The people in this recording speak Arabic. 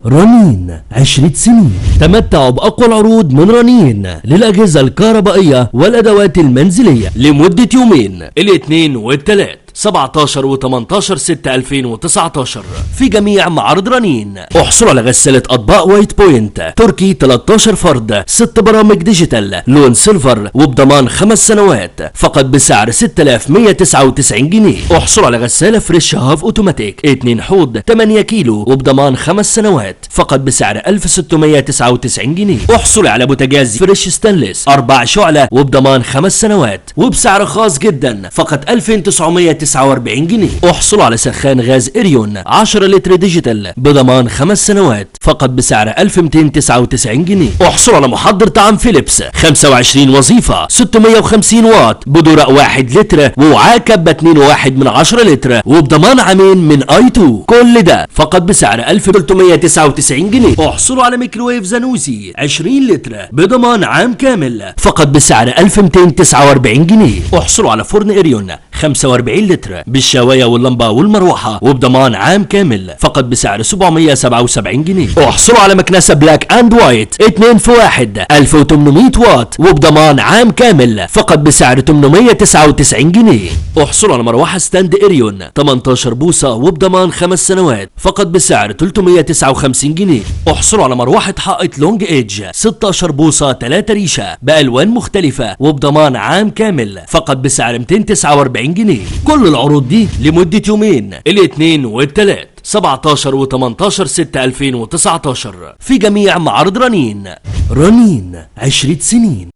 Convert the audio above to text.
رنين 20 سنين. تمتعوا بأقوى العروض من رنين للأجهزة الكهربائية والأدوات المنزلية لمدة يومين الاثنين والثلاث 17 و 18 6 2019 في جميع معارض رنين. احصلوا على غسالة أطباق وايت بوينت تركي 13 فرد 6 برامج ديجيتال لون سيلفر وبضمان 5 سنوات فقط بسعر 6199 جنيه. احصلوا على غسالة فريش هاف اوتوماتيك 2 حوض 8 كيلو وبضمان 5 سنوات فقط بسعر 1699 جنيه. احصلوا على بوتاجاز فريش ستانلس 4 شعلة وبضمان 5 سنوات وبسعر خاص جدا فقط 2949 جنيه. احصلوا على سخان غاز إريون 10 لتر ديجيتال بضمان 5 سنوات فقط بسعر 1299 جنيه. احصلوا على محضر طعام فيليبس 25 وظيفة 650 واط بدورق 1 لتر ووعاء كبة 2.1 لتر وبضمان عامين من اي 2 كل ده فقط بسعر 1399 جنيه. احصلوا على ميكروويف زانوسي 20 لتر بضمان عام كامل فقط بسعر 1249 جنيه. احصلوا على فرن إريون 45 لتر بالشوايه واللمبه والمروحه وبضمان عام كامل فقط بسعر 777 جنيه. احصلوا على مكنسه بلاك اند وايت 2 في 1 1800 واط وبضمان عام كامل فقط بسعر 899 جنيه. احصلوا على مروحه ستاند إريون 18 بوصه وبضمان 5 سنوات فقط بسعر 359 جنيه. احصلوا على مروحه حائط لونج ايدج 16 بوصه 3 ريشه بالوان مختلفه وبضمان عام كامل فقط بسعر 249 جنيه. كل العروض دي لمدة يومين الاثنين والثلاث 17 و 18 6 2019 في جميع معارض رنين. رنين 20 سنين.